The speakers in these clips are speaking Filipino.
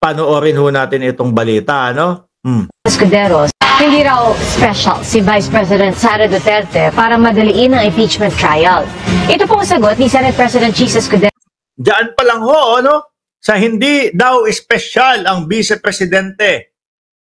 panoorin ho natin itong balita, ano? Escuderos, hindi raw special si Vice President Sara Duterte para madaliin ang impeachment trial. Ito pong sagot ni Senate President Chis Escuderos. Diyan pa lang ho, ano? Sa hindi daw special ang Vice Presidente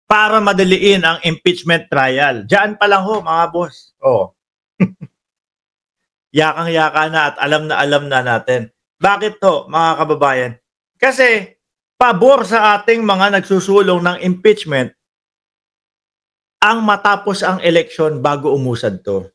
para madaliin ang impeachment trial. Diyan pa lang ho, mga boss. Oh. Yakang-yaka na at alam na natin. Bakit to, mga kababayan? Kasi pabor sa ating mga nagsusulong ng impeachment ang matapos ang eleksyon bago umusad to.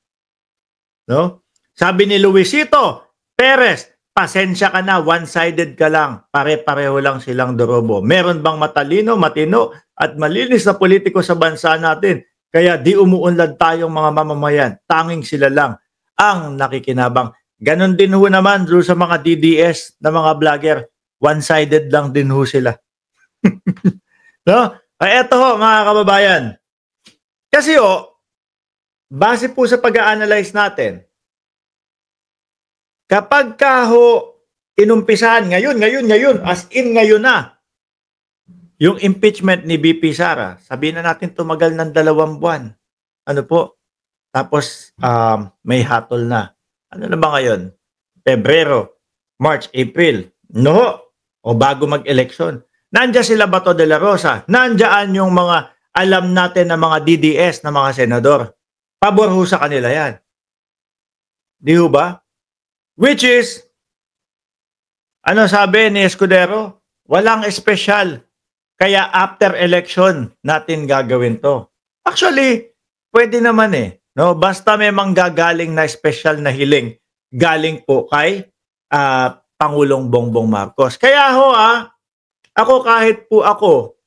No? Sabi ni Luisito Perez, pasensya ka na, one-sided ka lang. Pare-pareho lang silang dorobo. Meron bang matalino, matino at malinis na politiko sa bansa natin? Kaya di umuunlad tayong mga mamamayan. Tanging sila lang ang nakikinabang. Ganon din ho naman sa mga DDS na mga vlogger. One-sided lang din ho sila. No? Eto ho, mga kababayan. Kasi base po sa pag-a-analyze natin, kapag ka ho inumpisahan ngayon, as in ngayon na, yung impeachment ni VP Sara, sabihin na natin tumagal ng 2 buwan. Ano po? Tapos may hatol na. Ano na ba ngayon? Pebrero, March, April. No. O bago mag-eleksyon. Nandiyan sila Bato de la Rosa. Nandiyan yung mga alam natin na mga DDS na mga senador. Pabor ho sa kanila yan. Di ho ba? Which is, ano sabi ni Escudero? Walang espesyal. Kaya after election natin gagawin to. Actually, pwede naman no? Basta may manggagaling na espesyal na hiling galing po kay Pangulong Bongbong Marcos. Kaya ho ako kahit po ako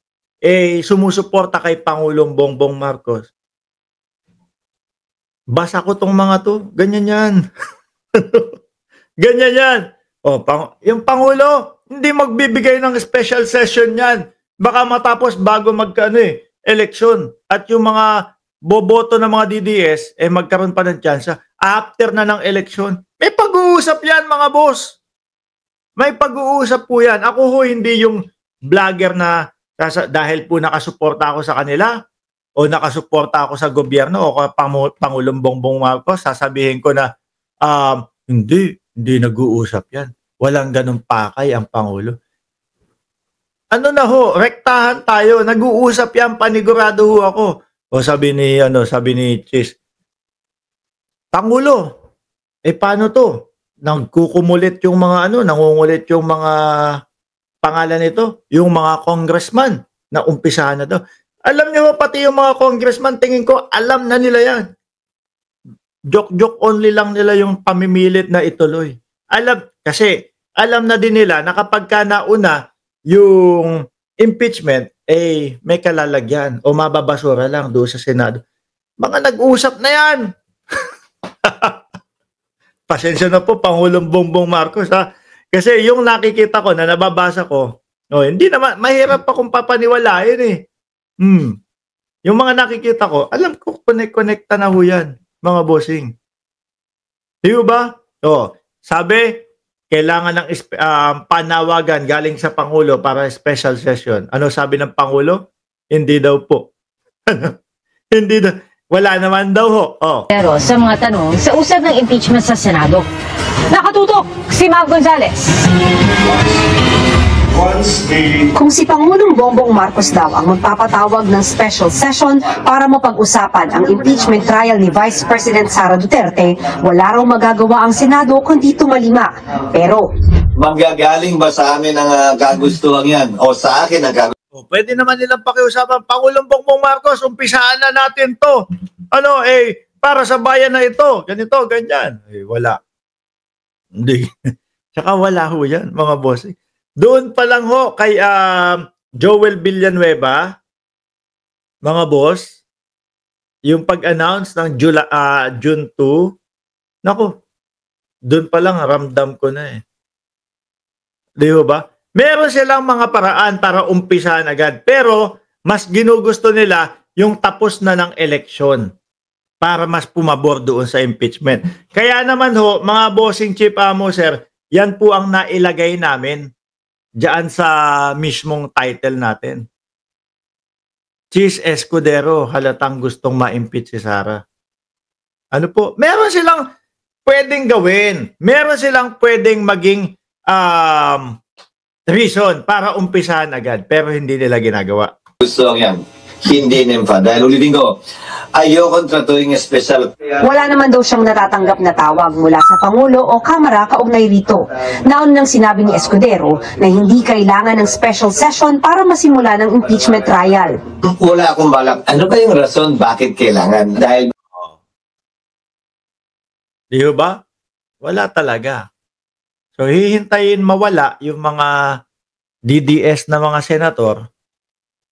sumusuporta kay Pangulong Bongbong Marcos. Basa ko tong mga to. Ganyan yan. Ganyan yan. Yung Pangulo, hindi magbibigay ng special session yan. Baka matapos bago eleksyon. At yung mga boboto ng mga DDS, magkaroon pa ng tsansa. After na ng eleksyon, may pag-uusap yan, mga boss. May pag-uusap po yan. Ako ho, hindi yung vlogger na dahil po nakasuporta ako sa kanila o nakasuporta ako sa gobyerno o Pangulong Bongbong Marcos, sasabihin ko na hindi nag-uusap yan. Walang ganun pakay ang Pangulo. Ano na ho, rektahan tayo, nag-uusap yan, panigurado ho ako. O sabi ni Chis, Pangulo, paano to? Nagkukumulit yung mga nangungulit yung mga pangalan nito, yung mga congressman na umpisahan na to. Alam niyo ba, pati yung mga congressman, tingin ko, alam na nila yan. Joke only lang nila yung pamimilit na ituloy. Kasi alam na din nila na kapag ka nauna yung impeachment, may kalalagyan o mababasura lang doon sa Senado. Mga nag-usap na yan. Pasensya na po, Pangulong Bongbong Marcos, ha? Kasi yung nakikita ko na nababasa ko, hindi naman, mahirap pa kung papaniwalain Yung mga nakikita ko, alam ko, connect-connecta na ho yan, mga bossing. Di ba? Sabi, kailangan ng panawagan galing sa Pangulo para special session. Ano sabi ng Pangulo? Hindi daw po. Hindi daw. Wala naman daw ho. Pero sa mga tanong sa usad ng impeachment sa Senado, nakatutok si Mav Gonzales. Kung si Pangulong Bongbong Marcos daw ang magpapatawag ng special session para mapag-usapan ang impeachment trial ni Vice President Sara Duterte, wala raw magagawa ang Senado kundi tumalima. Pero manggagaling ba sa amin ang kagustuhan yan? O sa akin ang kagustuhan? Pwede naman nilang pakiusapan, Pangulong Bongbong Marcos, umpisaan na natin to. Para sa bayan na ito, ganito, ganyan. Wala. Hindi. Tsaka wala ho yan, mga boss. Doon pa lang ho kay Joel Villanueva, mga boss, yung pag-announce ng June 2, nako, doon pa lang ramdam ko na Di ba? Meron silang mga paraan para umpisahan agad, pero mas ginugusto nila yung tapos na ng eleksyon para mas pumabor doon sa impeachment. Kaya naman ho, mga bossing chief sir, yan po ang nailagay namin diyan sa mismong title natin. Chis Escudero halatang gustong ma-impeach si Sara. Ano po? Meron silang pwedeng gawin. Meron silang pwedeng maging reason para umpisahan agad. Pero hindi nila ginagawa. Gusto yan. Hindi nimfa. Dahil ulitin ko, ayokong tratuing special. Wala naman daw siyang natatanggap na tawag mula sa Pangulo o Kamara kaugnay rito. Naon nang sinabi ni Escudero na hindi kailangan ng special session para masimula ng impeachment trial. Wala akong balak. Ano ba yung rason bakit kailangan? Dahil Di ba? Wala talaga. So, hihintayin mawala yung mga DDS na mga senator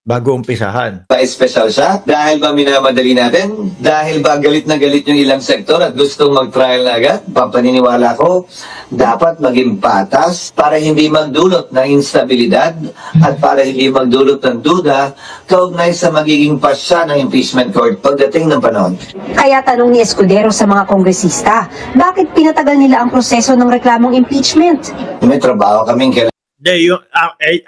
bago umpisahan. ba special siya? Dahil ba minamadali natin? Dahil ba galit na galit yung ilang sektor at gustong mag-trial na agad? Papaniniwala ko, dapat maging patas para hindi magdulot ng instabilidad at para hindi magdulot ng duda kaugnay sa magiging pasya ng impeachment court pagdating ng panahon. Kaya tanong ni Escudero sa mga kongresista, bakit pinatagal nila ang proseso ng reklamong impeachment? May trabaho kaming kailangan.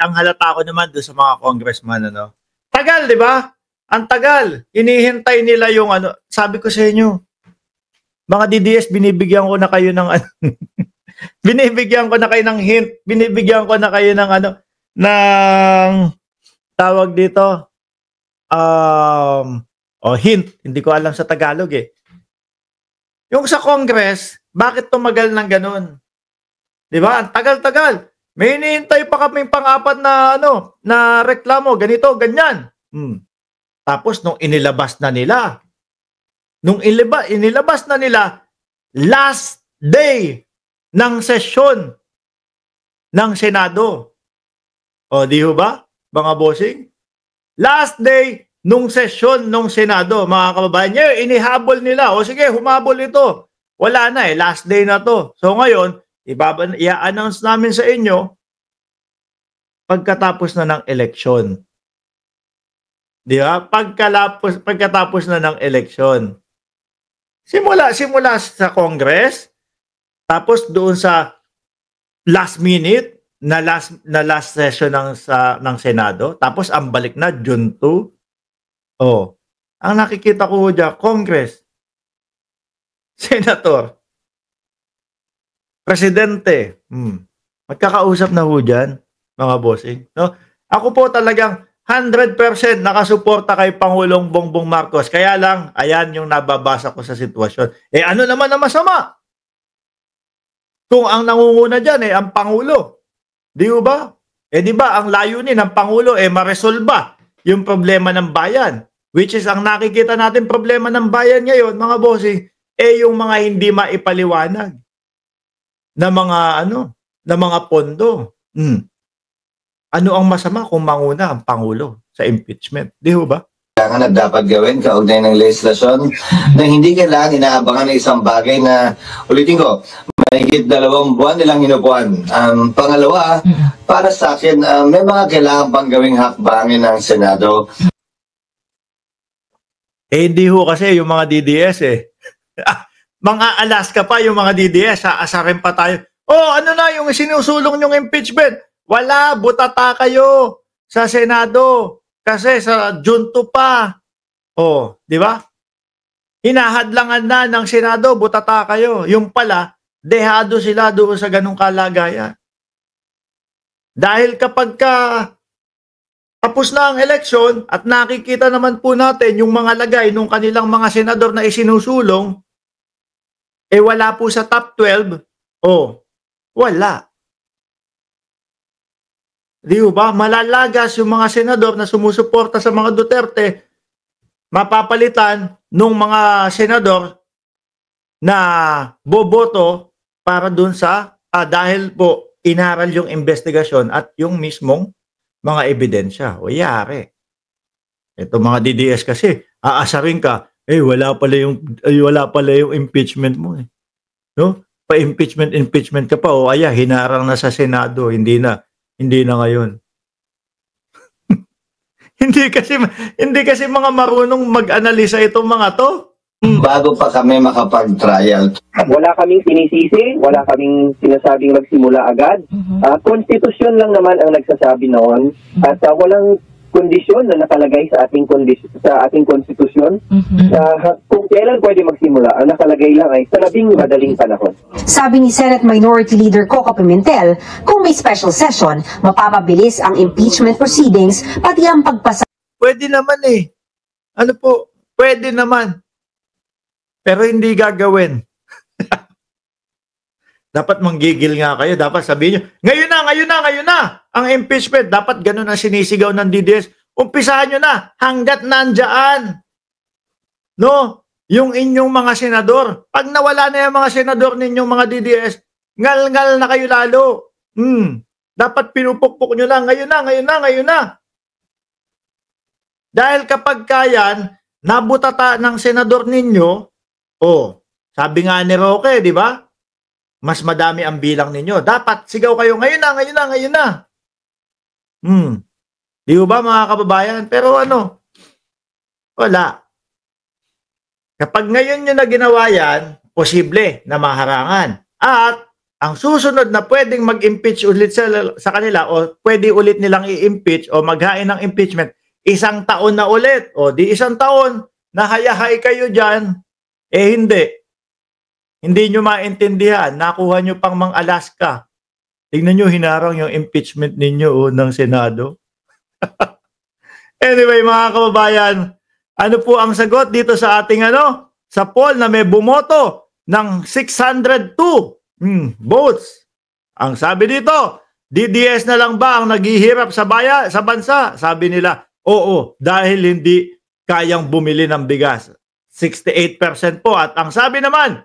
Ang halata ko naman doon sa mga congressman, ano? Tagal, di ba? Ang tagal. Hinihintay nila yung ano. Sabi ko sa inyo, mga DDS, binibigyan ko na kayo ng ano. Binibigyan ko na kayo ng hint. Binibigyan ko na kayo ng ano, ng tawag dito, hint. Hindi ko alam sa Tagalog eh. Yung sa Congress, bakit tumagal ng ganun? Di ba? Ang tagal-tagal. May hinihintay pa kaming pang-apat na ano, na reklamo, ganito, ganyan. Tapos nung inilabas na nila, inilabas na nila, last day ng sesyon ng Senado. O, di ba, mga bossing? Last day nung sesyon ng Senado, mga kababayan niyo, inihabol nila. O sige, humabol ito. Wala na last day na to. So ngayon, i-announce namin sa inyo pagkatapos na ng eleksyon. Di ba? Pagkatapos na ng eleksyon. Simula sa Congress, tapos doon sa last minute na last session ng Senado, tapos ang balik na June 2. Oh, ang nakikita ko diyan, Congress, Senator, Presidente. Magkakausap na ho dyan, mga bossing. No? Ako po talagang 100% nakasuporta kay Pangulong Bongbong Marcos. Kaya lang, ayan yung nababasa ko sa sitwasyon. Ano naman na masama? Kung ang nangunguna dyan, ang Pangulo. Di ba? Di ba, ang layunin ng Pangulo, maresolba yung problema ng bayan. Which is, ang nakikita natin problema ng bayan ngayon, mga bossing, yung mga hindi maipaliwanag na mga pondo. Ano ang masama kung manguna ang Pangulo sa impeachment? Di ba? Kailangan at dapat gawin kaugnay ng legislasyon na hindi kailangan inaabangan ng isang bagay na, ulitin ko, mahigit 2 buwan nilang inupuan. Pangalawa, para sa akin, may mga kailangan pang gawing hakbangin ng Senado. Hindi ho kasi yung mga DDS mga Alaska pa yung mga DDS, aasarin pa tayo. Ano na yung sinusulong yung impeachment? Wala, butata kayo sa Senado kasi sa June 2 pa. Di ba? Hinahadlangan na ng Senado, butata kayo. Yung pala, dehado sila doon sa ganung kalagayan. Dahil kapag tapos na ang eleksyon at nakikita naman po natin yung mga lagay ng kanilang mga senador na isinusulong, wala po sa top 12, wala. Di ba? Malalagas yung mga senador na sumusuporta sa mga Duterte, mapapalitan ng mga senador na boboto para dun sa, dahil po inaral yung investigasyon at yung mismong mga ebidensya. Yari. Ito mga DDS kasi, aasarin ka, wala pala yung impeachment mo. No? Pa-impeachment ka pa, hinarang na sa Senado, hindi na ngayon. hindi kasi mga marunong mag-analisa itong mga to. bago pa kami makapag-trial. Wala kaming sinisisi, wala kaming sinasabing magsimula agad. Konstitusyon lang naman ang nagsasabi noon at walang kondisyon na nakalagay sa ating konstitusyon. Kung kailan pwede magsimula, ang nakalagay lang ay sa labing madaling panahon. Sabi ni Senate Minority Leader Coco Pimentel, kung may special session, mapapabilis ang impeachment proceedings pati ang pagpasa. Pwede naman eh. Ano po? Pwede naman. Pero hindi gagawin. Dapat manggigil nga kayo. Dapat sabihin nyo, ngayon na. Ang impeachment, dapat ganun ang sinisigaw ng DDS. Umpisahan nyo na hanggat nandyan. No? Yung inyong mga senador. Pag nawala na yung mga senador ninyong mga DDS, ngal-ngal na kayo lalo. Dapat pinupukpok nyo lang. Ngayon na. Dahil kapag kayan, nabutata ng senador ninyo, sabi nga ni Roque, di ba? Mas madami ang bilang ninyo. Dapat sigaw kayo, ngayon na. Di ba mga kababayan? Pero wala. Kapag ngayon nyo na ginawa yan, posible na maharangan. At ang susunod na pwedeng mag-impeach ulit sa kanila o pwede ulit nilang i-impeach o maghain ng impeachment, 1 taon na ulit. O di 1 taon, nahayahay kayo dyan. Hindi. Hindi nyo maintindihan. Nakuha nyo pang mang Alaska. Tingnan nyo, hinarang yung impeachment ninyo ng Senado. Anyway, mga kababayan, ano po ang sagot dito sa ating sa poll na may bumoto ng 602 votes? Ang sabi dito, DDS na lang ba ang naghihirap sa bansa? Sabi nila, oo, dahil hindi kayang bumili ng bigas. 68% po. At ang sabi naman,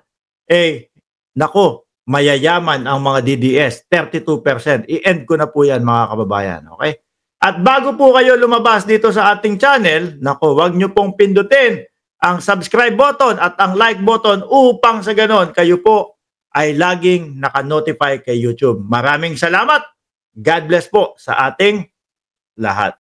nako, mayayaman ang mga DDS, 32%. I-end ko na po yan mga kababayan. Okay? At bago po kayo lumabas dito sa ating channel, nako, wag nyo pong pindutin ang subscribe button at ang like button upang sa ganon kayo po ay laging naka-notify kay YouTube. Maraming salamat. God bless po sa ating lahat.